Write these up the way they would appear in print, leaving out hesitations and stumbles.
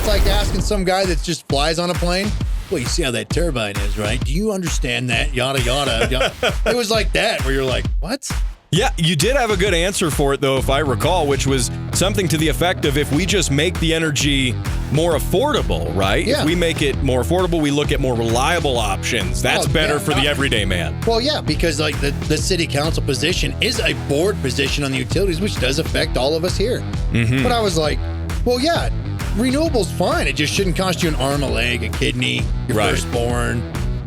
It's like asking some guy that just flies on a plane, well, you see how that turbine is, right? Do you understand that? Yada, yada. It was like that, where you're like, what? Yeah, you did have a good answer for it, though, if I recall, which was something to the effect of if we just make the energy more affordable, right? Yeah. If we make it more affordable, we look at more reliable options. That's better for the everyday man. Well, yeah, because like the city council position is a board position on the utilities, which does affect all of us here. Mm-hmm. But I was like, well, yeah, renewable's fine. It just shouldn't cost you an arm, a leg, a kidney, your firstborn,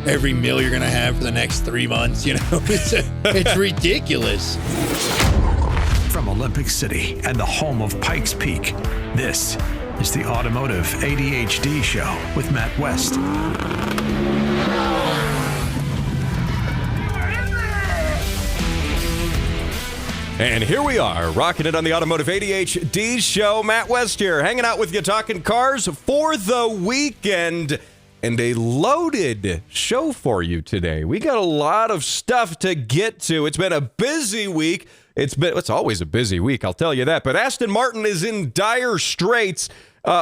every meal you're going to have for the next 3 months. You know, it's ridiculous. From Olympic City and the home of Pikes Peak, this is the Automotive ADHD Show with Matt West. And here we are, rocking it on the Automotive ADHD Show. Matt West here, hanging out with you, talking cars for the weekend. And a loaded show for you today. We got a lot of stuff to get to. It's been a busy week. It's always a busy week, I'll tell you that. But Aston Martin is in dire straits,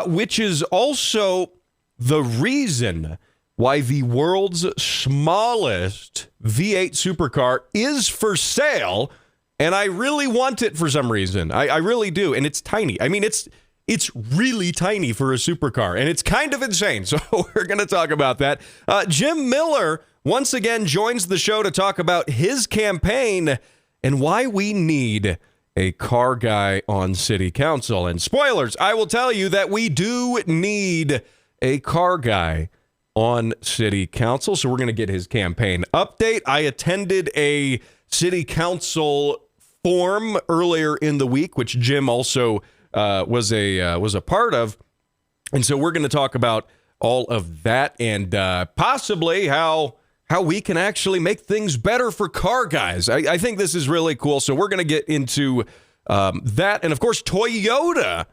which is also the reason why the world's smallest V8 supercar is for sale. And I really want it for some reason. I really do. And it's tiny. I mean, it's really tiny for a supercar, and it's kind of insane. So we're going to talk about that. Jim Miller once again joins the show to talk about his campaign and why we need a car guy on city council. And spoilers, I will tell you that we do need a car guy on city council. So we're going to get his campaign update. I attended a city council forum earlier in the week, which Jim also was a part of, and so we're going to talk about all of that and possibly how we can actually make things better for car guys. I think this is really cool, so we're going to get into that, and of course, Toyota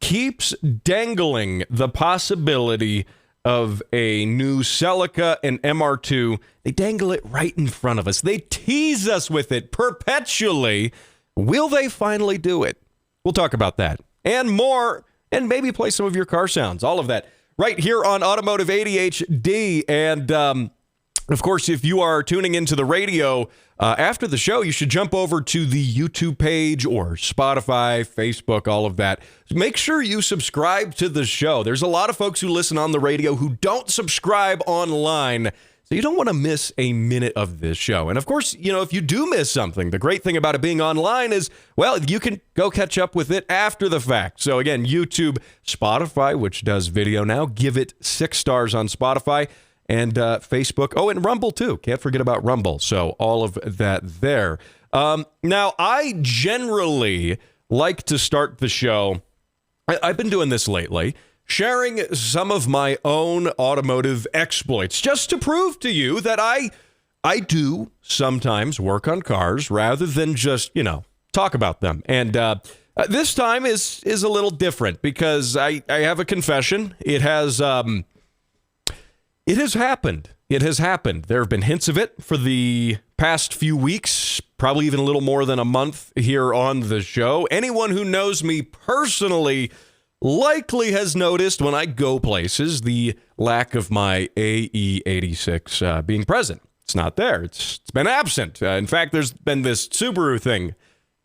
keeps dangling the possibility of a new Celica and MR2. They dangle it right in front of us. They tease us with it perpetually. Will they finally do it? We'll talk about that and more, and maybe play some of your car sounds, all of that, right here on Automotive ADHD. And, of course, if you are tuning into the radio after the show, you should jump over to the YouTube page or Spotify, Facebook, all of that. Make sure you subscribe to the show. There's a lot of folks who listen on the radio who don't subscribe online. So you don't want to miss a minute of this show. And of course, you know, if you do miss something, the great thing about it being online is, well, you can go catch up with it after the fact. So again, YouTube, Spotify, which does video now, give it 6 stars on Spotify, and Facebook. Oh, and Rumble too. Can't forget about Rumble. So all of that there. Now, I generally like to start the show. I've been doing this lately, sharing some of my own automotive exploits, just to prove to you that I do sometimes work on cars rather than just, you know, talk about them. And this time is a little different because I have a confession. It has happened. It has happened. There have been hints of it for the past few weeks, probably even a little more than a month here on the show. Anyone who knows me personally likely has noticed when I go places the lack of my AE86 being present. It's not there. It's been absent. In fact, there's been this Subaru thing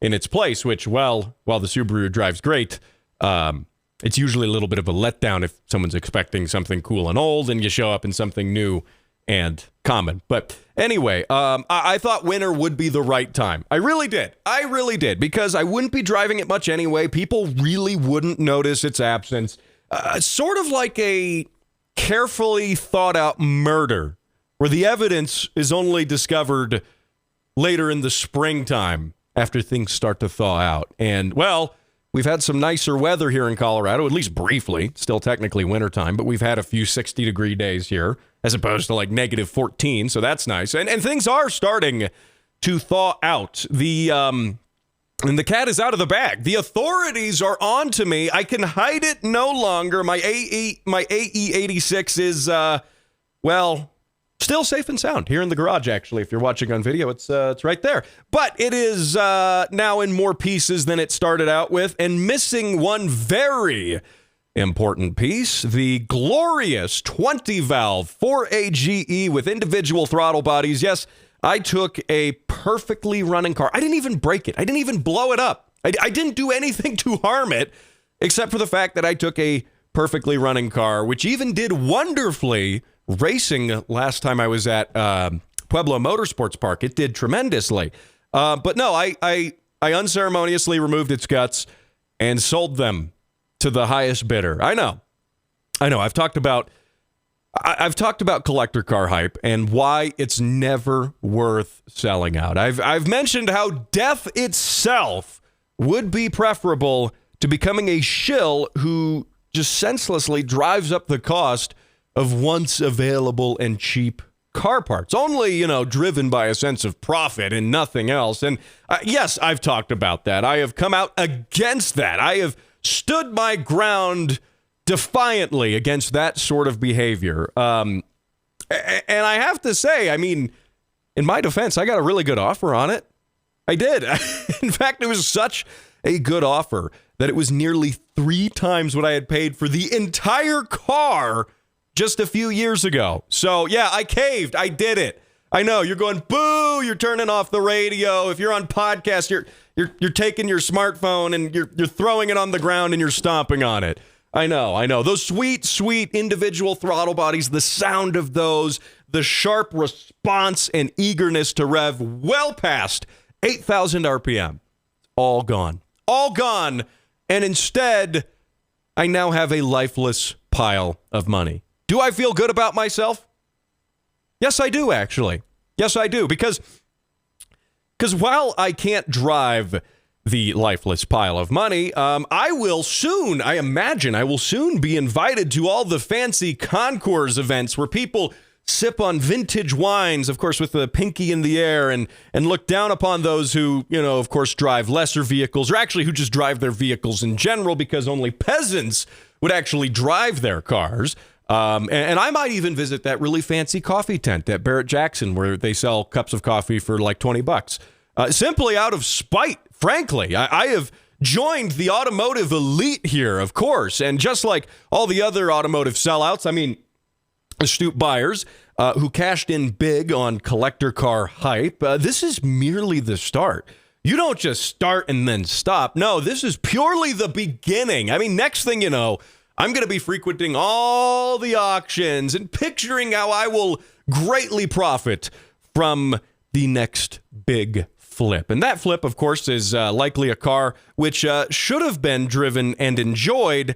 in its place, which, well, while the Subaru drives great, it's usually a little bit of a letdown if someone's expecting something cool and old and you show up in something new and common. But anyway, I thought winter would be the right time. I really did, because I wouldn't be driving it much anyway. People really wouldn't notice its absence. Sort of like a carefully thought out murder where the evidence is only discovered later in the springtime after things start to thaw out. And, well, we've had some nicer weather here in Colorado, at least briefly. Still technically wintertime, but we've had a few 60-degree days here as opposed to like negative 14, so that's nice. And things are starting to thaw out. And the cat is out of the bag. The authorities are on to me. I can hide it no longer. My AE86 is, well, still safe and sound here in the garage, actually. If you're watching on video, it's right there. But it is now in more pieces than it started out with and missing one very important piece, the glorious 20-valve 4AGE with individual throttle bodies. Yes, I took a perfectly running car. I didn't even break it. I didn't even blow it up. I didn't do anything to harm it, except for the fact that I took a perfectly running car, which even did wonderfully racing last time I was at Pueblo Motorsports Park. It did tremendously. But no, I unceremoniously removed its guts and sold them to the highest bidder. I know. I've talked about collector car hype and why it's never worth selling out. I've mentioned how death itself would be preferable to becoming a shill who just senselessly drives up the cost of once available and cheap car parts, only, driven by a sense of profit and nothing else. And yes, I've talked about that. I have come out against that. I have stood my ground defiantly against that sort of behavior. And I have to say, in my defense, I got a really good offer on it. I did. In fact, it was such a good offer that it was nearly 3 times what I had paid for the entire car just a few years ago. So yeah, I caved. I did it. I know you're going, boo, you're turning off the radio. If you're on podcast, you're taking your smartphone and you're throwing it on the ground and you're stomping on it. I know. Those sweet, sweet individual throttle bodies, the sound of those, the sharp response and eagerness to rev well past 8,000 RPM. All gone. And instead, I now have a lifeless pile of money. Do I feel good about myself? Yes, I do, actually. Yes, I do. Because while I can't drive the lifeless pile of money, I imagine I will soon be invited to all the fancy concours events where people sip on vintage wines, of course, with the pinky in the air, and look down upon those who, of course, drive lesser vehicles, or actually who just drive their vehicles in general, because only peasants would actually drive their cars. And I might even visit that really fancy coffee tent at Barrett Jackson where they sell cups of coffee for like $20. Simply out of spite, frankly. I have joined the automotive elite here, of course. And just like all the other automotive sellouts, astute buyers who cashed in big on collector car hype, this is merely the start. You don't just start and then stop. No, this is purely the beginning. Next thing you know, I'm going to be frequenting all the auctions and picturing how I will greatly profit from the next big flip. And that flip, of course, is likely a car which should have been driven and enjoyed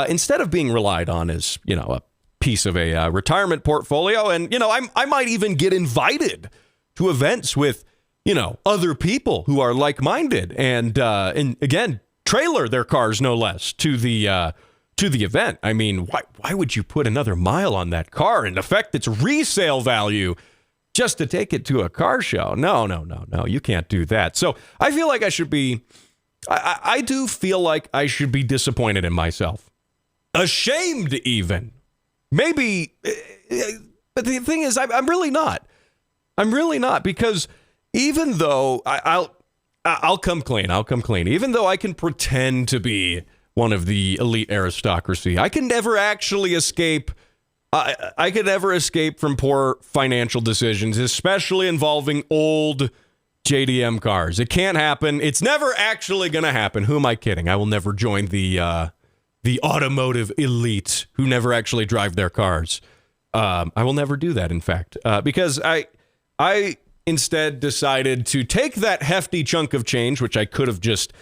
instead of being relied on as, a piece of a retirement portfolio. And, I might even get invited to events with, other people who are like-minded and again, trailer their cars, no less, to the event. Why would you put another mile on that car and affect its resale value just to take it to a car show? No, you can't do that. So I feel like I do feel like I should be disappointed in myself. Ashamed even. Maybe, but the thing is, I'm really not. I'm really not, because even though I'll come clean. Even though I can pretend to be one of the elite aristocracy, I can never actually escape. I could never escape from poor financial decisions, especially involving old JDM cars. It can't happen. It's never actually going to happen. Who am I kidding? I will never join the automotive elite who never actually drive their cars. I will never do that, in fact, because I instead decided to take that hefty chunk of change, which I could have just,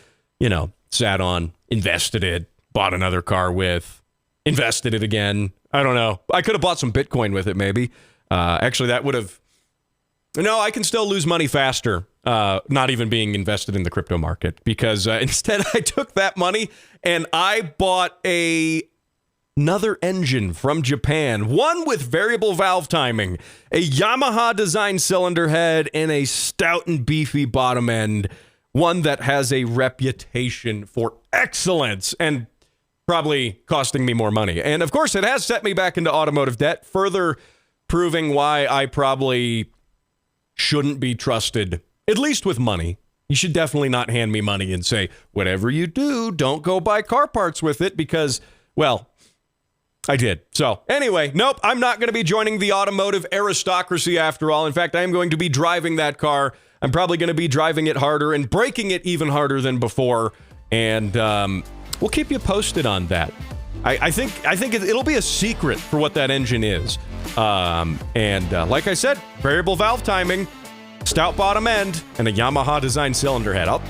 sat on, invested it, bought another car with, invested it again. I don't know. I could have bought some Bitcoin with it, maybe. Actually, that would have... No, I can still lose money faster, not even being invested in the crypto market, because instead I took that money and I bought another engine from Japan, one with variable valve timing, a Yamaha design cylinder head, and a stout and beefy bottom end, one that has a reputation for excellence and probably costing me more money. And of course, it has set me back into automotive debt, further proving why I probably shouldn't be trusted, at least with money. You should definitely not hand me money and say, whatever you do, don't go buy car parts with it, because, well, I did. So anyway, nope, I'm not going to be joining the automotive aristocracy after all. In fact, I am going to be driving that car. I'm probably going to be driving it harder and braking it even harder than before. And we'll keep you posted on that. I think it'll be a secret for what that engine is. Like I said, variable valve timing, stout bottom end, and a Yamaha design cylinder head. I'll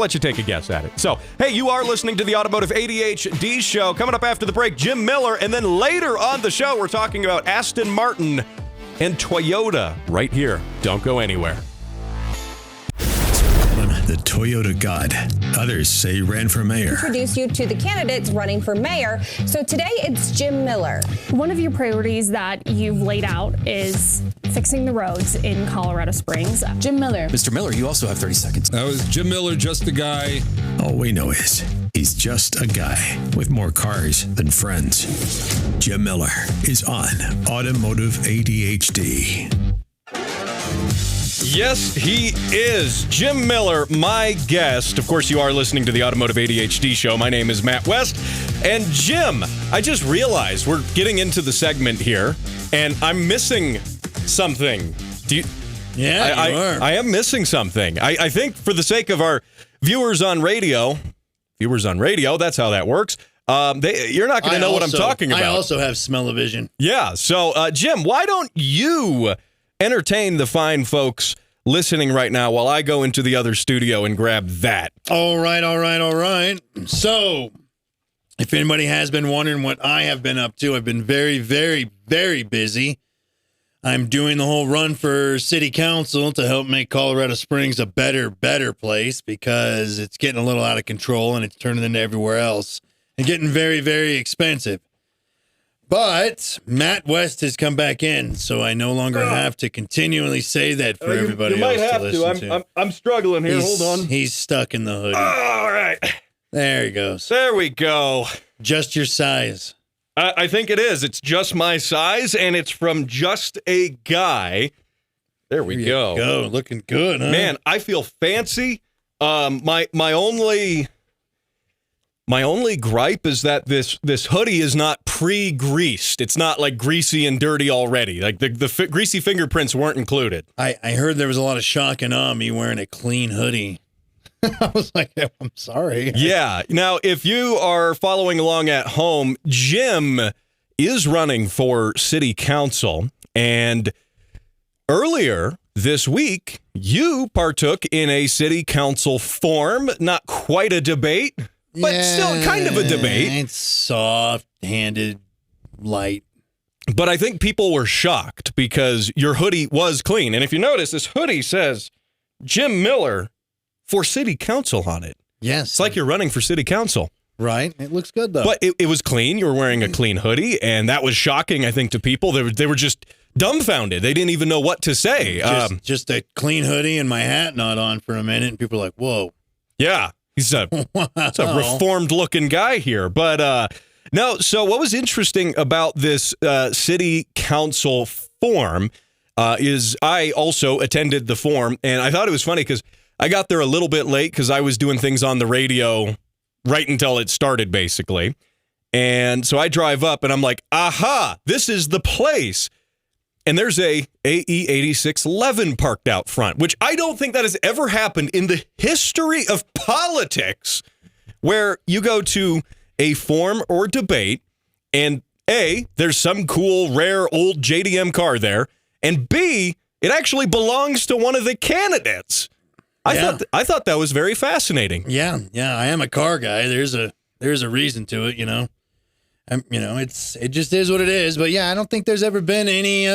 let you take a guess at it. So, hey, you are listening to the Automotive ADHD show. Coming up after the break, Jim Miller. And then later on the show, we're talking about Aston Martin and Toyota right here. Don't go anywhere. The Toyota God. Others say he ran for mayor. Introduce you to the candidates running for mayor. So today it's Jim Miller. One of your priorities that you've laid out is fixing the roads in Colorado Springs. Jim Miller. Mr. Miller, you also have 30 seconds. That was Jim Miller, just a guy. All we know is he's just a guy with more cars than friends. Jim Miller is on Automotive ADHD. Yes, he is. Jim Miller, my guest. Of course, you are listening to the Automotive ADHD show. My name is Matt West. And Jim, I just realized we're getting into the segment here, and I'm missing something. Yeah, you are. I am missing something. I think for the sake of our viewers on radio, that's how that works. You're not going to know what I'm talking about. I also have smell-o-vision. Yeah. So, Jim, why don't you entertain the fine folks listening right now while I go into the other studio and grab that? All right. So, if anybody has been wondering what I have been up to, I've been very, very, very busy. I'm doing the whole run for city council to help make Colorado Springs a better place because it's getting a little out of control and it's turning into everywhere else and getting very, very expensive. But Matt West has come back in, so I no longer have to continually say that for everybody else to listen to. I'm struggling here. Hold on. He's stuck in the hoodie. All right. There he goes. There we go. Just your size. I think it is. It's just my size, and it's from Just a Guy. There we go. Go. Looking good, huh? Man, I feel fancy. My only gripe is that this hoodie is not pre-greased. It's not like greasy and dirty already. Like the greasy fingerprints weren't included. I heard there was a lot of shock and awe me wearing a clean hoodie. I was like, I'm sorry. Yeah. Now, if you are following along at home, Jim is running for city council. And earlier this week, you partook in a city council forum. Not quite a debate, but still kind of a debate. It's soft-handed, light. But I think people were shocked because your hoodie was clean. And if you notice, this hoodie says Jim Miller for city council on it. Yes. It's like you're running for city council. Right. It looks good, though. But it was clean. You were wearing a clean hoodie, and that was shocking, I think, to people. They were just dumbfounded. They didn't even know what to say. Just a clean hoodie and my hat not on for a minute, and people are like, whoa. Yeah. He's a reformed-looking guy here. But no, so what was interesting about this city council forum is I also attended the forum, and I thought it was funny because I got there a little bit late because I was doing things on the radio right until it started, basically. And so I drive up, and I'm like, aha, this is the place. And there's a AE86 Levin parked out front, which I don't think that has ever happened in the history of politics, where you go to a forum or debate, and A, there's some cool, rare, old JDM car there, and B, it actually belongs to one of the candidates. I thought that was very fascinating. Yeah, I am a car guy. There's a reason to it, you know. It just is what it is. But yeah, I don't think there's ever been any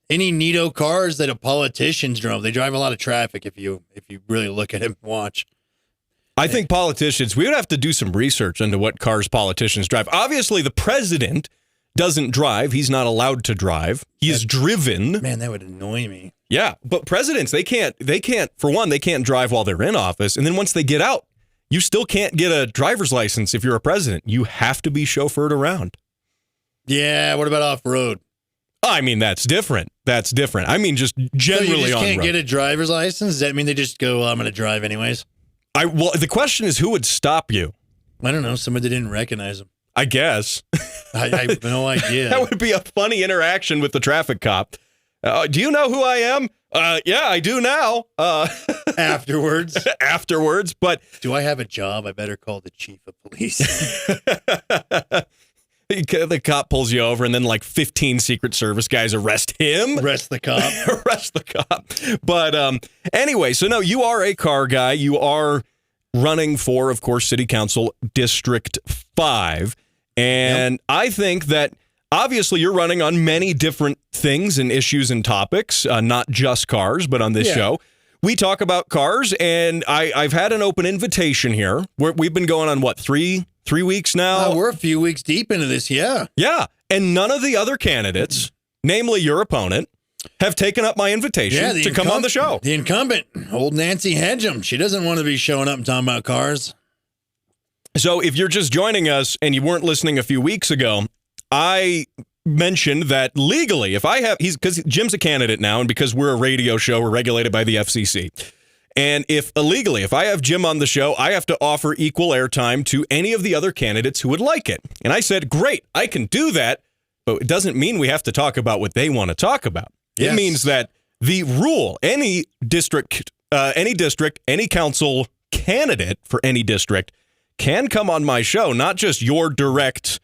neato cars that a politicians drove. They drive a lot of traffic if you really look at it and watch. I think politicians, we would have to do some research into what cars politicians drive. Obviously, the president doesn't drive. He's not allowed to drive. He is driven. Man, that would annoy me. Yeah, but presidents, they can't, for one, they can't drive while they're in office. And then once they get out, you still can't get a driver's license if you're a president. You have to be chauffeured around. Yeah, what about off-road? I mean, that's different. I mean, just generally on so you just can't road. get a driver's license? Does that mean they just go, I'm going to drive anyways? Well, the question is, who would stop you? I don't know. Somebody didn't recognize them. I guess. I have no idea. That would be a funny interaction with the traffic cop. Do you know who I am? Yeah, I do now. Afterwards. Afterwards, but do I have a job? I better call the chief of police. The cop pulls you over, and then like 15 Secret Service guys arrest him. Arrest the cop. Arrest the cop. But anyway, so no, you are a car guy. You are running for, of course, City Council District 5. And I think that obviously you're running on many different things and issues and topics, not just cars, but on this show. We talk about cars, and I've had an open invitation here. We've been going on, what, three weeks now? We're a few weeks deep into this, yeah. Yeah, and none of the other candidates, namely your opponent, have taken up my invitation to come on the show. The incumbent, old Nancy Hedgem, she doesn't want to be showing up and talking about cars. So if you're just joining us and you weren't listening a few weeks ago, I mentioned that legally, because Jim's a candidate now, and because we're a radio show, we're regulated by the FCC. And if I have Jim on the show, I have to offer equal airtime to any of the other candidates who would like it. And I said, great, I can do that, but it doesn't mean we have to talk about what they want to talk about. Yes. It means that the rule, any district, any council candidate for any district can come on my show, not just your direct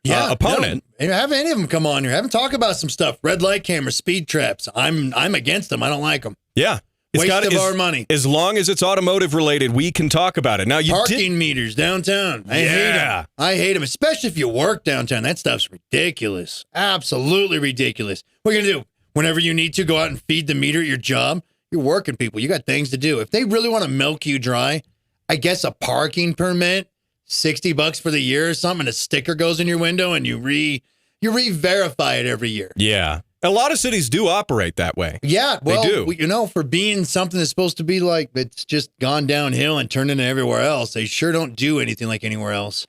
opponent. No, have any of them come on here. Have them talk about some stuff. Red light cameras, speed traps. I'm against them. I don't like them. Yeah. Waste of our money. As long as it's automotive related, we can talk about it. Now, parking meters downtown. I hate them. I hate them, especially if you work downtown. That stuff's ridiculous. Absolutely ridiculous. What are you going to do? Whenever you need to go out and feed the meter at your job, you're working people. You got things to do. If they really want to milk you dry, I guess a parking permit, $60 for the year or something, and a sticker goes in your window and you re-verify it every year. Yeah. A lot of cities do operate that way. Yeah, well, they do. For being something that's supposed to be like, it's just gone downhill and turned into everywhere else, they sure don't do anything like anywhere else.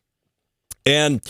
And,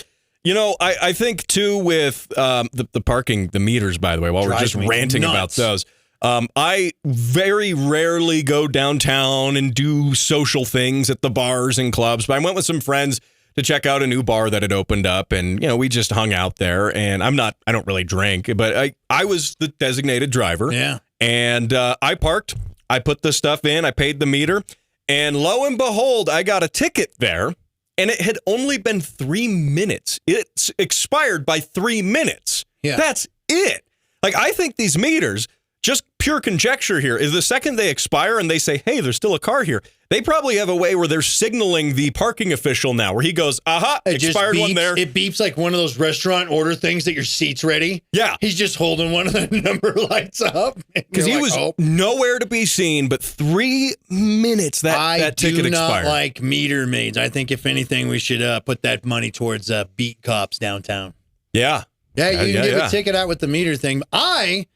I think, too, with the parking, the meters, by the way, while we're just ranting about those, I very rarely go downtown and do social things at the bars and clubs, but I went with some friends to check out a new bar that had opened up, and we just hung out there. And I don't really drink, but I was the designated driver. Yeah, and I parked. I put the stuff in. I paid the meter, and lo and behold, I got a ticket there, and it had only been 3 minutes. It's expired by 3 minutes. Yeah, that's it. Like, I think these meters, just pure conjecture here, is the second they expire and they say, hey, there's still a car here, they probably have a way where they're signaling the parking official now, where he goes, expired one there. It beeps like one of those restaurant order things that your seat's ready. Yeah. He's just holding one of the number lights up. Because he was nowhere to be seen, but 3 minutes that ticket expired. I do not like meter maids. I think, if anything, we should put that money towards beat cops downtown. Yeah. Yeah, you can give a ticket out with the meter thing. I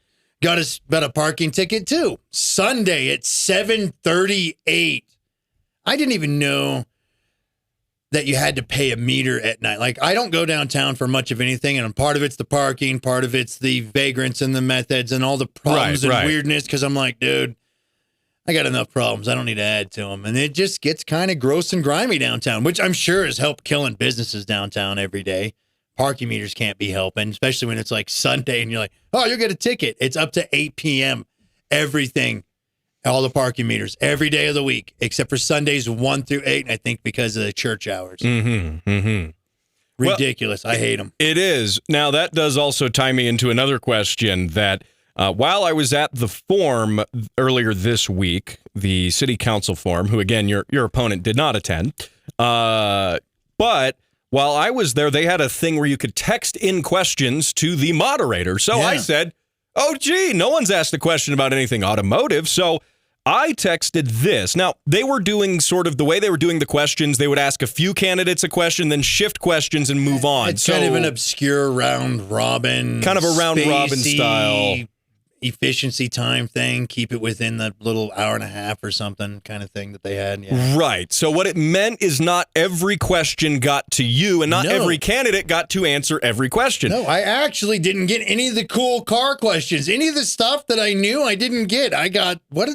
got a parking ticket, too. Sunday at 7:38. I didn't even know that you had to pay a meter at night. Like, I don't go downtown for much of anything, and part of it's the parking, part of it's the vagrants and the methods and all the problems and weirdness, because I'm like, dude, I got enough problems. I don't need to add to them. And it just gets kind of gross and grimy downtown, which I'm sure has helped killing businesses downtown every day. Parking meters can't be helping, especially when it's like Sunday and you're like, oh, you'll get a ticket. It's up to 8 p.m. Everything. All the parking meters every day of the week, except for Sundays 1 through 8, and I think because of the church hours. Ridiculous. Well, I hate them. It is. Now, that does also tie me into another question that while I was at the forum earlier this week, the city council forum, who, again, your opponent did not attend, but while I was there, they had a thing where you could text in questions to the moderator. So I said, oh, gee, no one's asked a question about anything automotive, so I texted this. Now, they were doing sort of the way they were doing the questions. They would ask a few candidates a question, then shift questions and move on. It's kind of an obscure round robin. Kind of a round robin style. Efficiency time thing. Keep it within the little hour and a half or something kind of thing that they had. Yeah. Right. So what it meant is not every question got to you, and not every candidate got to answer every question. No, I actually didn't get any of the cool car questions. Any of the stuff that I knew I didn't get. I got, what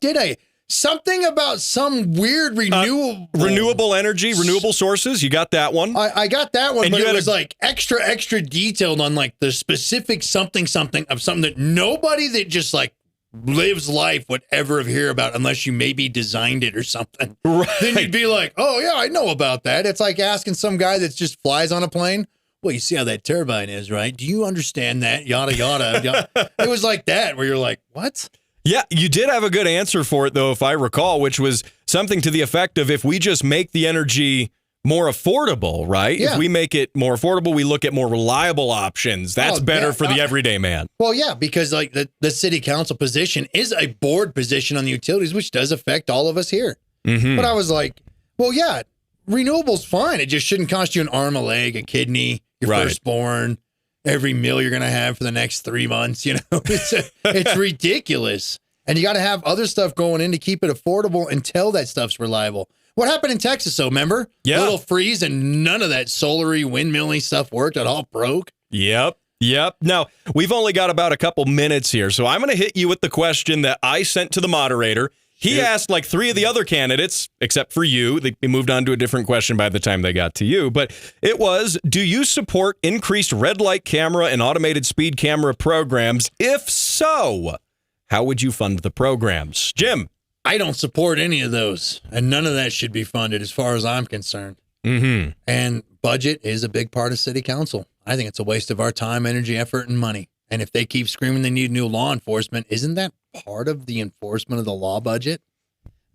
did I? Something about some weird renewable energy, renewable sources. You got that one. I got that one, And but you it had was like extra detailed on like the specific something of something that nobody that just like lives life would ever hear about unless you maybe designed it or something. Right. Then you'd be like, oh yeah, I know about that. It's like asking some guy that just flies on a plane. Well, you see how that turbine is, right? Do you understand that? Yada, yada. It was like that where you're like, what? Yeah, you did have a good answer for it, though, if I recall, which was something to the effect of if we just make the energy more affordable, right? Yeah. If we make it more affordable, we look at more reliable options. That's better for the everyday man. Well, yeah, because like the city council position is a board position on the utilities, which does affect all of us here. Mm-hmm. But I was like, well, yeah, renewable's fine. It just shouldn't cost you an arm, a leg, a kidney, your Right. firstborn, every meal you're going to have for the next 3 months. You know, it's ridiculous. And you got to have other stuff going in to keep it affordable until that stuff's reliable. What happened in Texas, though, remember? Yeah. Little freeze and none of that solary, windmilly stuff worked. It all broke. Yep. Now, we've only got about a couple minutes here, so I'm going to hit you with the question that I sent to the moderator. He asked like 3 of the other candidates, except for you. They moved on to a different question by the time they got to you. But it was, do you support increased red light camera and automated speed camera programs? If so, how would you fund the programs? Jim? I don't support any of those, and none of that should be funded as far as I'm concerned. Mm-hmm. And budget is a big part of city council. I think it's a waste of our time, energy, effort, and money. And if they keep screaming they need new law enforcement, isn't that part of the enforcement of the law budget?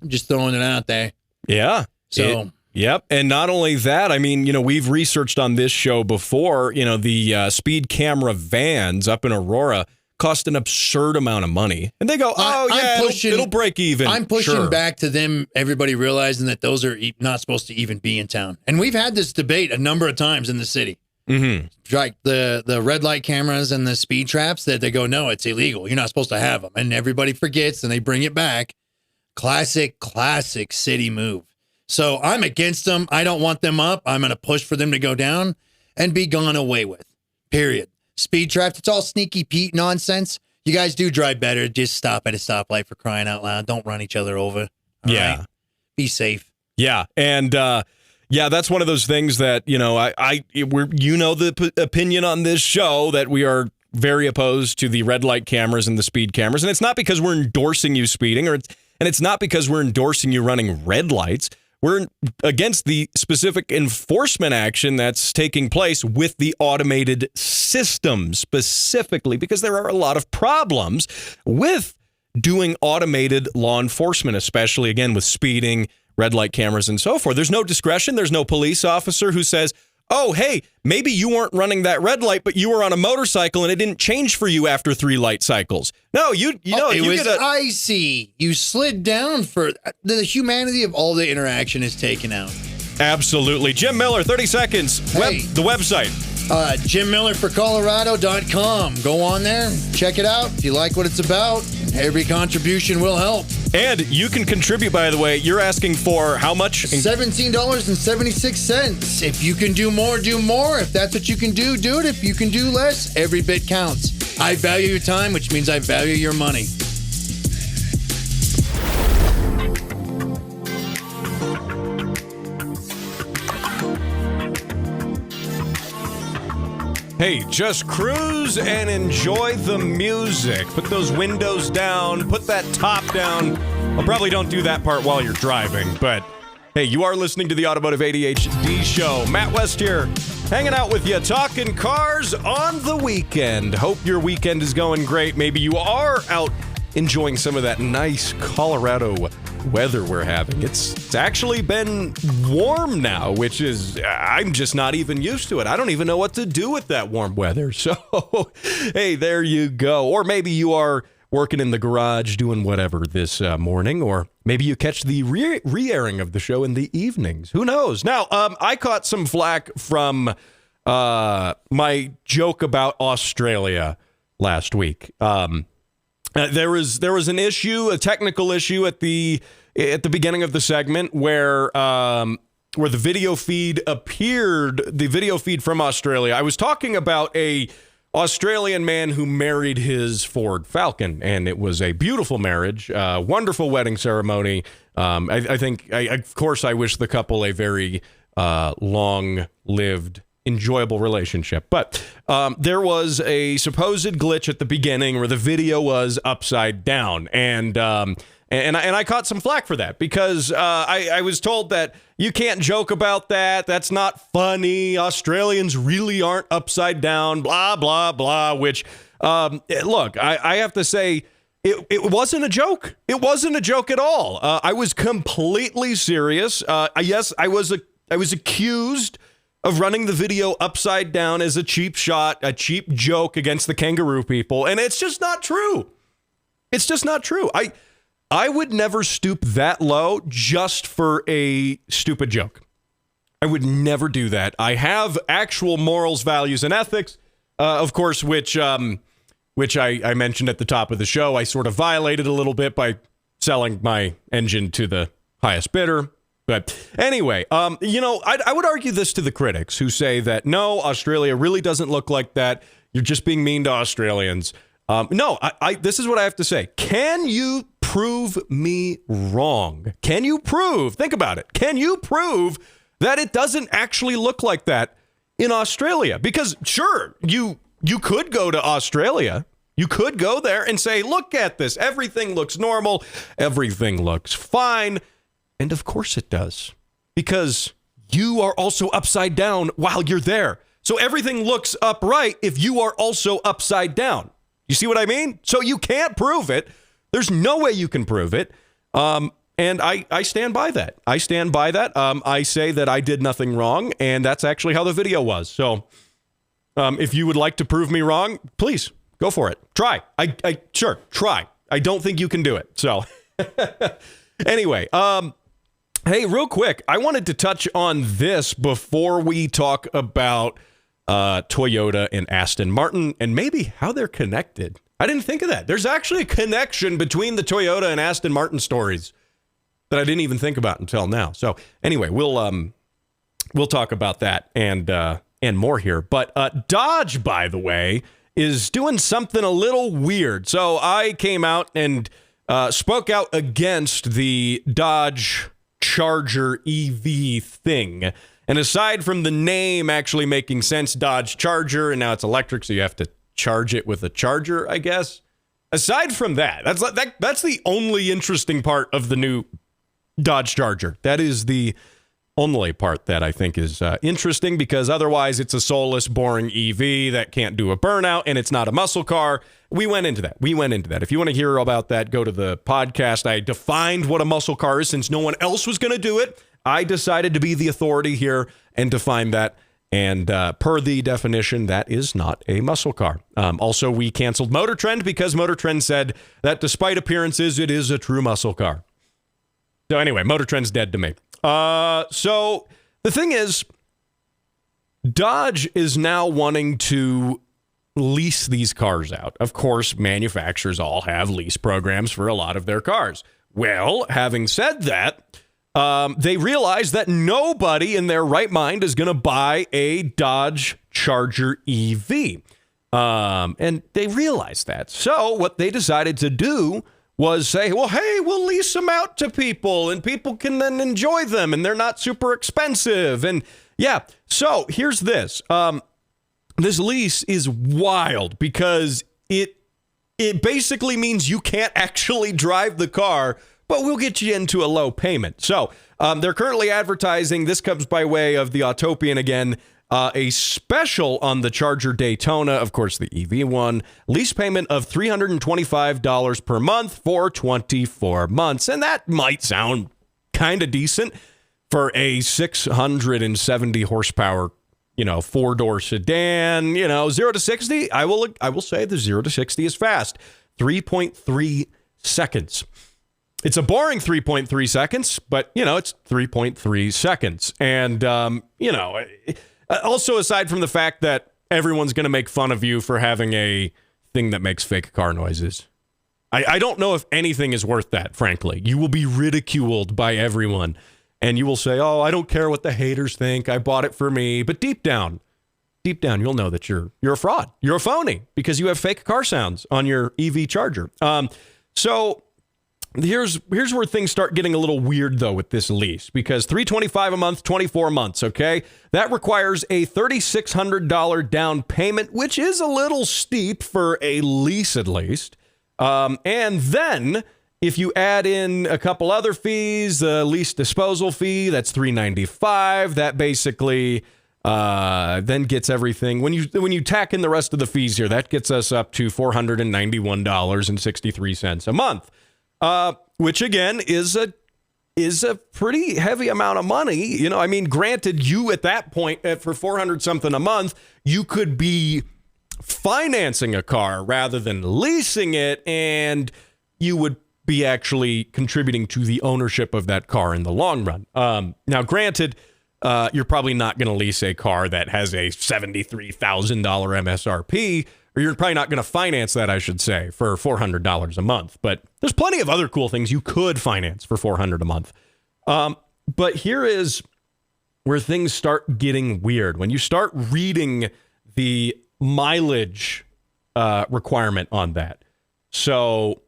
I'm just throwing it out there. Yeah. So, Yep. And not only that, I mean, we've researched on this show before, the speed camera vans up in Aurora cost an absurd amount of money. And they go, it'll break even. I'm pushing Sure. back to them, everybody realizing that those are not supposed to even be in town. And we've had this debate a number of times in the city. Mm-hmm. Like the red light cameras and the speed traps that they go, no, it's illegal. You're not supposed to have them. And everybody forgets and they bring it back. Classic city move. So I'm against them. I don't want them up. I'm going to push for them to go down and be gone away with. Period. Speed traps, it's all sneaky Pete nonsense. You guys do drive better. Just stop at a stoplight for crying out loud. Don't run each other over. All right? Be safe. Yeah. And, that's one of those things that, we're the opinion on this show that we are very opposed to the red light cameras and the speed cameras. And it's not because we're endorsing you speeding and it's not because we're endorsing you running red lights. We're against the specific enforcement action that's taking place with the automated system specifically because there are a lot of problems with doing automated law enforcement, especially, again, with speeding, red light cameras, and so forth. There's no discretion. There's no police officer who says, oh, hey, maybe you weren't running that red light, but you were on a motorcycle and it didn't change for you after 3 light cycles. No, it was icy. You slid down for the humanity of all the interaction is taken out. Absolutely. Jim Miller, 30 seconds. Hey. The website. JimMillerForColorado.com. Go on there, check it out. If you like what it's about, every contribution will help. And you can contribute, by the way. You're asking for how much? $17.76. If you can do more, do more. If that's what you can do, do it. If you can do less, every bit counts. I value your time, which means I value your money. Hey, just cruise and enjoy the music. Put those windows down. Put that top down. Well, probably don't do that part while you're driving, but hey, you are listening to the Automotive ADHD show. Matt West here, hanging out with you, talking cars on the weekend. Hope your weekend is going great. Maybe you are out enjoying some of that nice Colorado weather we're having. It's actually been warm now, which is, I'm just not even used to it. I don't even know what to do with that warm weather. So, hey, there you go. Or maybe you are working in the garage doing whatever this morning, or maybe you catch the re-airing of the show in the evenings. Who knows? Now, I caught some flack from my joke about Australia last week. There was an issue, a technical issue at the beginning of the segment where the video feed appeared, the video feed from Australia. I was talking about a Australian man who married his Ford Falcon, and it was a beautiful marriage, wonderful wedding ceremony. I think, of course, I wish the couple a very long-lived, enjoyable relationship. But there was a supposed glitch at the beginning where the video was upside down, and I caught some flack for that because I was told that you can't joke about that. That's not funny. Australians really aren't upside down, blah, blah, blah, which, look, I have to say, it wasn't a joke. It wasn't a joke at all. I was completely serious. Yes, I was accused of running the video upside down as a cheap shot, a cheap joke against the kangaroo people, and it's just not true. It's just not true. I would never stoop that low just for a stupid joke. I would never do that. I have actual morals, values, and ethics, of course, which I mentioned at the top of the show. I sort of violated a little bit by selling my engine to the highest bidder. But anyway, I would argue this to the critics who say that, no, Australia really doesn't look like that. You're just being mean to Australians. No, this is what I have to say. Can you prove me wrong? Can you prove, think about it, can you prove that it doesn't actually look like that in Australia? Because sure, you could go to Australia. You could go there and say, look at this. Everything looks normal. Everything looks fine. And of course it does. Because you are also upside down while you're there. So everything looks upright if you are also upside down. You see what I mean? So you can't prove it. There's no way you can prove it. And I stand by that. I stand by that. I say that I did nothing wrong, and that's actually how the video was. So if you would like to prove me wrong, please go for it. Try. Sure, try. I don't think you can do it. So anyway, hey, real quick, I wanted to touch on this before we talk about Toyota and Aston Martin and maybe how they're connected. I didn't think of that. There's actually a connection between the Toyota and Aston Martin stories that I didn't even think about until now. So anyway, we'll talk about that and more here. But Dodge, by the way, is doing something a little weird. So I came out and spoke out against the Dodge Charger EV thing. And aside from the name actually making sense, Dodge Charger, and now it's electric, so you have to charge it with a charger, I guess. Aside from that, that's the only interesting part of the new Dodge Charger. That is the only part that I think is interesting, because otherwise it's a soulless, boring EV that can't do a burnout, and it's not a muscle car. We went into that. If you want to hear about that, go to the podcast. I defined what a muscle car is since no one else was going to do it. I decided to be the authority here and define that. And per the definition, that is not a muscle car. Also, we canceled Motor Trend because Motor Trend said that despite appearances, it is a true muscle car. So anyway, Motor Trend's dead to me. So the thing is, Dodge is now wanting to lease these cars out. Of course, manufacturers all have lease programs for a lot of their cars. Well, having said that, they realize that nobody in their right mind is going to buy a Dodge Charger EV. And they realized that. So what they decided to do was say, well, hey, we'll lease them out to people and people can then enjoy them and they're not super expensive. And yeah, so here's this. This lease is wild because it basically means you can't actually drive the car, but we'll get you into a low payment. So they're currently advertising, this comes by way of the Autopian again, a special on the Charger Daytona, of course, the EV one, lease payment of $325 per month for 24 months. And that might sound kind of decent for a 670 horsepower, four-door sedan, 0 to 60. I will say the 0 to 60 is fast. 3.3 seconds. It's a boring 3.3 seconds, but, it's 3.3 seconds. And, also aside from the fact that everyone's going to make fun of you for having a thing that makes fake car noises. I don't know if anything is worth that, frankly. You will be ridiculed by everyone. And you will say, oh, I don't care what the haters think. I bought it for me. But deep down, deep down, you'll know that you're a fraud. You're a phony because you have fake car sounds on your EV charger. So here's where things start getting a little weird, though, with this lease, because $325 a month, 24 months, okay? That requires a $3,600 down payment, which is a little steep for a lease, at least. And then if you add in a couple other fees, the lease disposal fee, that's $395. That basically then gets everything. When you tack in the rest of the fees here, that gets us up to $491.63 a month. Which again is a pretty heavy amount of money. You know, I mean, granted, you at that point for $400 something a month, you could be financing a car rather than leasing it, and you would be actually contributing to the ownership of that car in the long run. Now, granted, you're probably not going to lease a car that has a $73,000 MSRP. Or you're probably not going to finance that, I should say, for $400 a month. But there's plenty of other cool things you could finance for $400 a month. But here is where things start getting weird. When you start reading the mileage requirement on that. So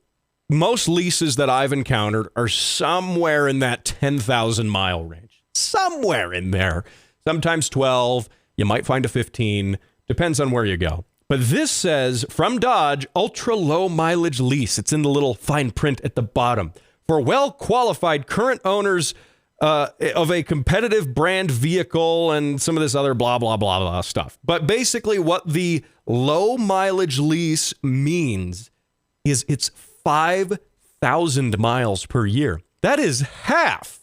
most leases that I've encountered are somewhere in that 10,000 mile range. Somewhere in there. Sometimes 12. You might find a 15. Depends on where you go. But this says, from Dodge, ultra-low mileage lease. It's in the little fine print at the bottom. For well-qualified current owners of a competitive brand vehicle and some of this other blah, blah, blah, blah stuff. But basically what the low mileage lease means is it's 5,000 miles per year. That is half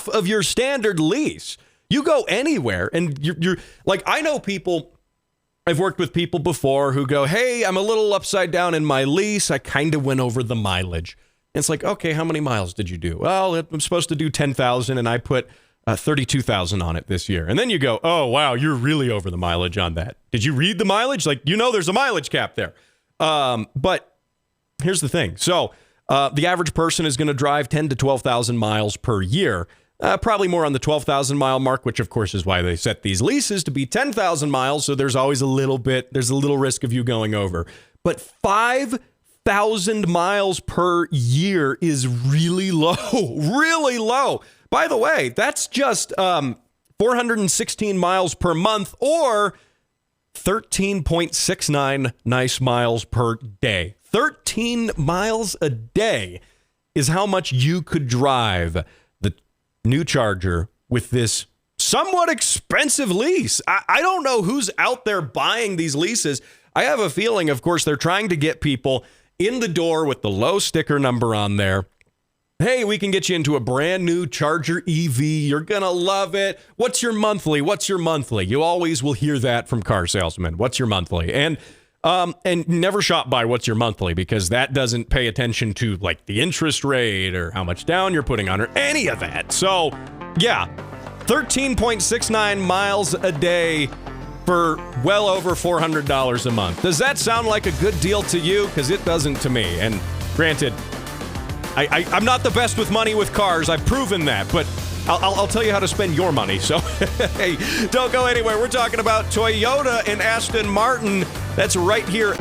of your standard lease. You go anywhere and you're like, I know people... I've worked with people before who go, hey, I'm a little upside down in my lease. I kind of went over the mileage. And it's like, okay, how many miles did you do? Well, I'm supposed to do 10,000 and I put 32,000 on it this year. And then you go, oh, wow, you're really over the mileage on that. Did you read the mileage? Like, there's a mileage cap there. But here's the thing. So the average person is going to drive 10 to 12,000 miles per year. Probably more on the 12,000 mile mark, which of course is why they set these leases to be 10,000 miles. So there's always there's a little risk of you going over. But 5,000 miles per year is really low, really low. By the way, that's just 416 miles per month or 13.69 nice miles per day. 13 miles a day is how much you could drive new Charger with this somewhat expensive lease. I don't know who's out there buying these leases. I have a feeling, of course, they're trying to get people in the door with the low sticker number on there. Hey, we can get you into a brand new Charger EV. You're going to love it. What's your monthly? What's your monthly? You always will hear that from car salesmen. What's your monthly? And never shop by what's your monthly, because that doesn't pay attention to like the interest rate or how much down you're putting on or any of that. So yeah, 13.69 miles a day for well over $400 a month. Does that sound like a good deal to you? Because it doesn't to me. And granted, I'm not the best with money with cars. I've proven that, but I'll tell you how to spend your money. So, hey, don't go anywhere. We're talking about Toyota and Aston Martin. That's right here.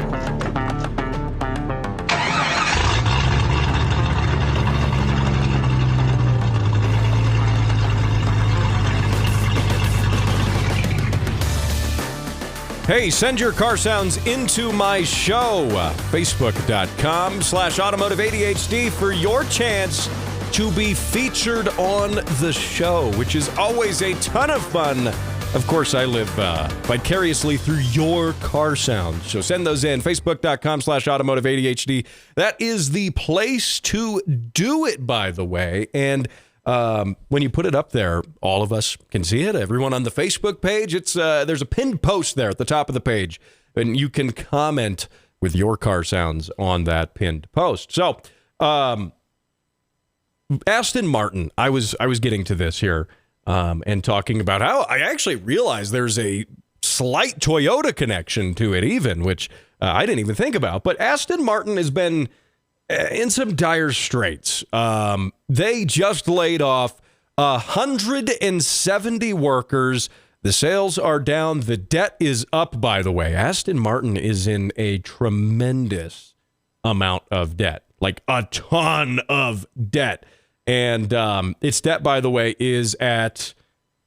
Hey, send your car sounds into my show. Facebook.com/AutomotiveADHD for your chance to be featured on the show, which is always a ton of fun. Of course, I live vicariously through your car sounds. So send those in. Facebook.com/AutomotiveADHD. That is the place to do it, by the way. And when you put it up there, all of us can see it. Everyone on the Facebook page, there's a pinned post there at the top of the page, and you can comment with your car sounds on that pinned post. So, Aston Martin, I was getting to this here and talking about how I actually realized there's a slight Toyota connection to it even, which I didn't even think about. But Aston Martin has been in some dire straits. They just laid off 170 workers. The sales are down. The debt is up, by the way. Aston Martin is in a tremendous amount of debt, like a ton of debt. And its debt, by the way, is at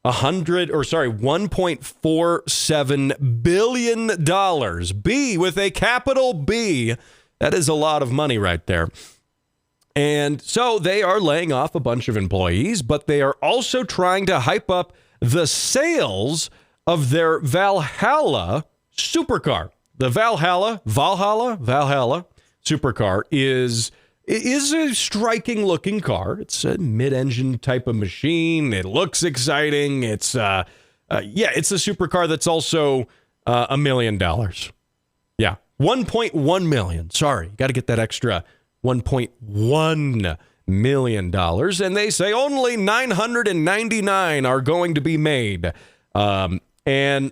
$1.47 billion. B with a capital B. That is a lot of money right there. And so they are laying off a bunch of employees, but they are also trying to hype up the sales of their Valhalla supercar. The Valhalla supercar is a striking looking car. It's a mid-engine type of machine. It looks exciting. It's it's a supercar that's also $1 million. Yeah, 1.1 million. Sorry, got to get that extra $1.1 million. And they say only 999 are going to be made. And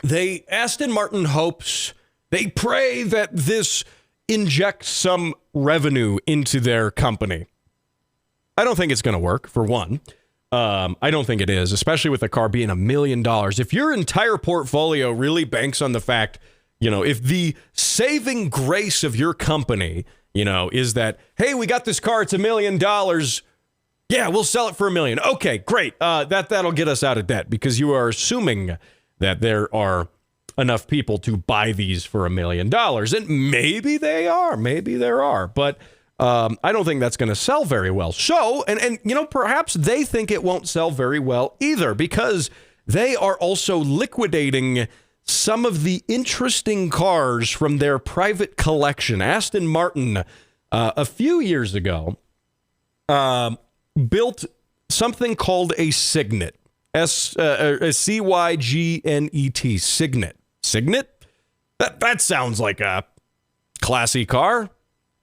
Aston Martin hopes, they pray that this injects some revenue into their company. I don't think it's going to work, for one. I don't think it is, especially with a car being $1 million. If your entire portfolio really banks on the fact, if the saving grace of your company, is that, hey, we got this car, it's $1 million. Yeah, we'll sell it for $1 million. Okay, great. That'll get us out of debt, because you are assuming that there are enough people to buy these for $1 million. And maybe they are, maybe there are, but I don't think that's going to sell very well. So, and perhaps they think it won't sell very well either, because they are also liquidating some of the interesting cars from their private collection. Aston Martin, a few years ago, built something called a Signet. A Cygnet. Signet? That sounds like a classy car,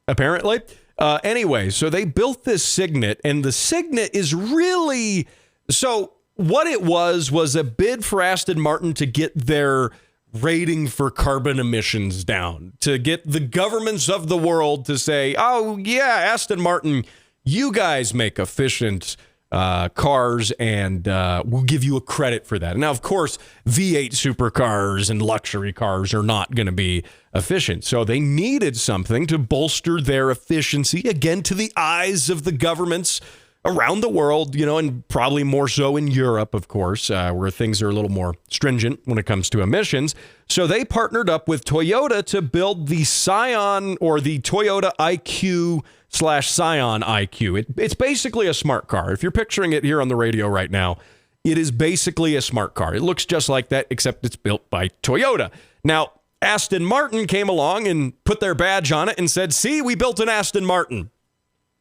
apparently. Anyway, so they built this Signet, and the Signet is really... So what it was a bid for Aston Martin to get their rating for carbon emissions down, to get the governments of the world to say, oh, yeah, Aston Martin, you guys make efficient cars, and we'll give you a credit for that. Now, of course, V8 supercars and luxury cars are not going to be efficient. So they needed something to bolster their efficiency, again, to the eyes of the governments around the world, and probably more so in Europe, of course, where things are a little more stringent when it comes to emissions. So they partnered up with Toyota to build the Scion, or the Toyota IQ/Scion IQ. It's basically a smart car. If you're picturing it here on the radio right now, it is basically a smart car. It looks just like that, except it's built by Toyota. Now, Aston Martin came along and put their badge on it and said, see, we built an Aston Martin.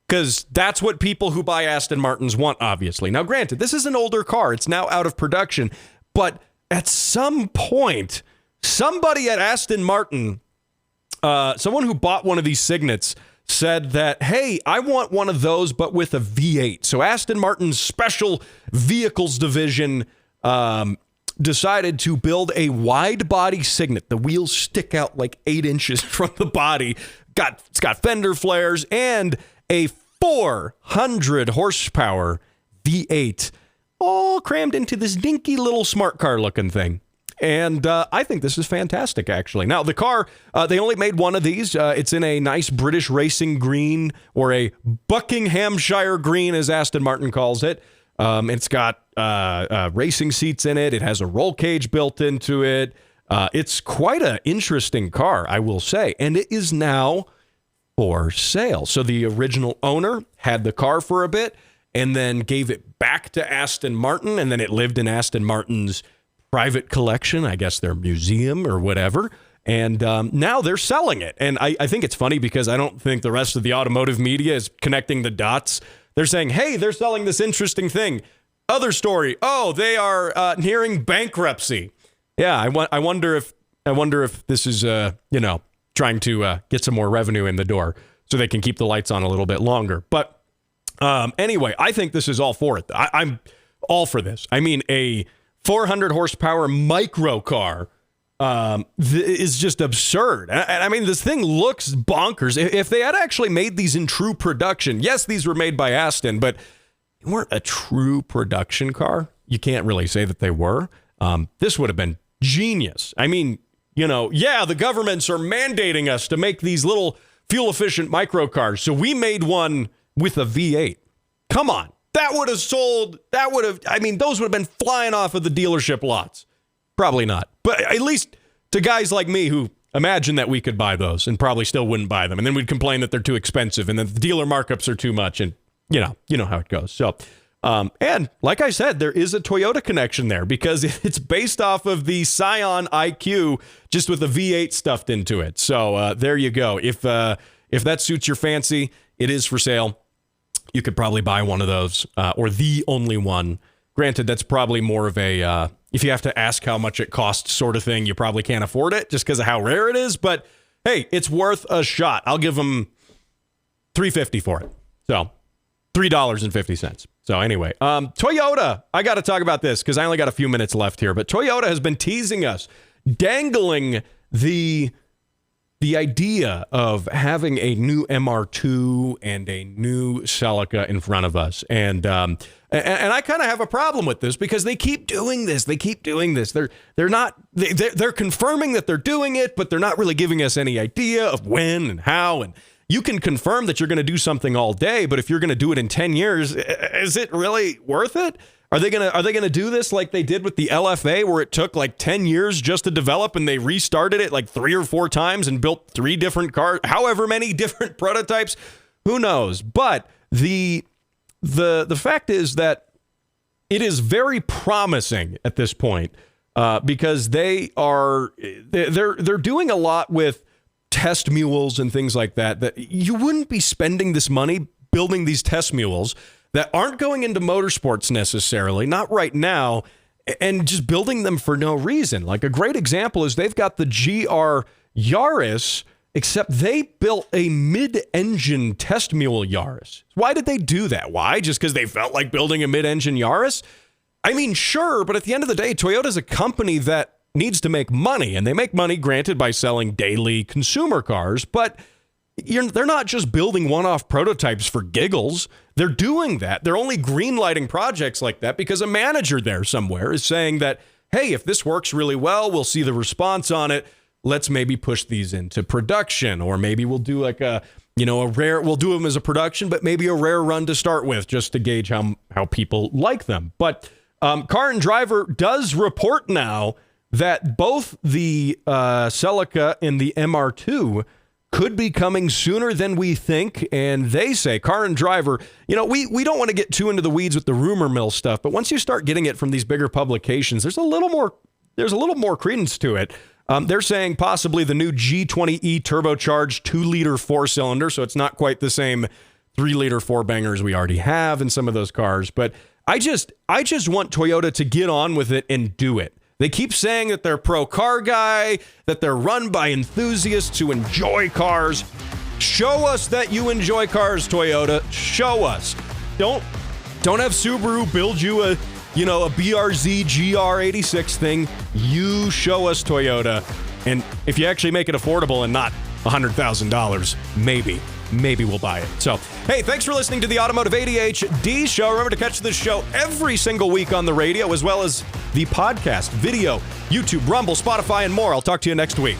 Because that's what people who buy Aston Martins want, obviously. Now, granted, this is an older car. It's now out of production. But at some point, somebody at Aston Martin, someone who bought one of these Signets, said that, hey, I want one of those, but with a V8. So Aston Martin's special vehicles division decided to build a wide body Signet. The wheels stick out like 8 inches from the body. It's got fender flares and a 400 horsepower V8, all crammed into this dinky little smart car looking thing. And I think this is fantastic, actually. Now, the car, they only made one of these. It's in a nice British racing green, or a Buckinghamshire green, as Aston Martin calls it. It's got racing seats in it. It has a roll cage built into it. It's quite an interesting car, I will say. And it is now for sale. So the original owner had the car for a bit and then gave it back to Aston Martin, and then it lived in Aston Martin's private collection, I guess their museum or whatever, and now they're selling it. And I think it's funny, because I don't think the rest of the automotive media is connecting the dots. They're saying, hey, they're selling this interesting thing. Other story, oh, they are nearing bankruptcy. Yeah, I wonder if this is trying to get some more revenue in the door so they can keep the lights on a little bit longer. But anyway, I think this is all for it. I'm all for this. I mean, a 400 horsepower micro car is just absurd. And I mean, this thing looks bonkers. If they had actually made these in true production, yes, these were made by Aston, but they weren't a true production car. You can't really say that they were. This would have been genius. I mean, the governments are mandating us to make these little fuel-efficient microcars, so we made one with a V8. Come on. Those would have been flying off of the dealership lots. Probably not. But at least to guys like me who imagine that we could buy those and probably still wouldn't buy them. And then we'd complain that they're too expensive and that the dealer markups are too much. And you know how it goes. So, and like I said, there is a Toyota connection there because it's based off of the Scion IQ, just with the V8 stuffed into it. So there you go. If that suits your fancy, it is for sale. You could probably buy one of those or the only one. Granted, that's probably more of a, if you have to ask how much it costs sort of thing, you probably can't afford it just because of how rare it is. But hey, it's worth a shot. I'll give them $3.50 for it. So $3.50. So anyway, Toyota, I got to talk about this because I only got a few minutes left here. But Toyota has been teasing us, dangling the idea of having a new MR2 and a new Celica in front of us. And I kind of have a problem with this because they keep doing this. They're confirming that they're doing it, but they're not really giving us any idea of when and how. And you can confirm that you're going to do something all day, but if you're going to do it in 10 years, is it really worth it? Are they going to do this like they did with the LFA, where it took like 10 years just to develop and they restarted it like 3 or 4 times and built 3 different cars, however many different prototypes? Who knows? But the fact is that it is very promising at this point because they're doing a lot with test mules and things like that you wouldn't be spending this money building these test mules that aren't going into motorsports necessarily, not right now, and just building them for no reason. Like a great example is they've got the GR Yaris, except they built a mid-engine test mule Yaris. Why did they do that? Why? Just because they felt like building a mid-engine Yaris? I mean, sure, but at the end of the day, Toyota's a company that needs to make money, and they make money, granted, by selling daily consumer cars, but they're not just building one-off prototypes for giggles. They're doing that. They're only green-lighting projects like that because a manager there somewhere is saying that, hey, if this works really well, we'll see the response on it. Let's maybe push these into production, or maybe we'll do like we'll do them as a production, but maybe a rare run to start with just to gauge how people like them. But Car and Driver does report now that both the Celica and the MR2 could be coming sooner than we think. And they say, Car and Driver, we don't want to get too into the weeds with the rumor mill stuff, but once you start getting it from these bigger publications, there's a little more credence to it. They're saying possibly the new G20E turbocharged 2-liter 4-cylinder, so it's not quite the same 3-liter 4-bangers we already have in some of those cars. But I just want Toyota to get on with it and do it. They keep saying that they're pro car guy, that they're run by enthusiasts who enjoy cars. Show us that you enjoy cars, Toyota. Show us. Don't have Subaru build you a BRZ AE86 thing. You show us, Toyota. And if you actually make it affordable and not $100,000, maybe we'll buy it. So, hey, thanks for listening to the Automotive ADHD show. Remember to catch this show every single week on the radio, as well as the podcast, video, YouTube, Rumble, Spotify, and more. I'll talk to you next week.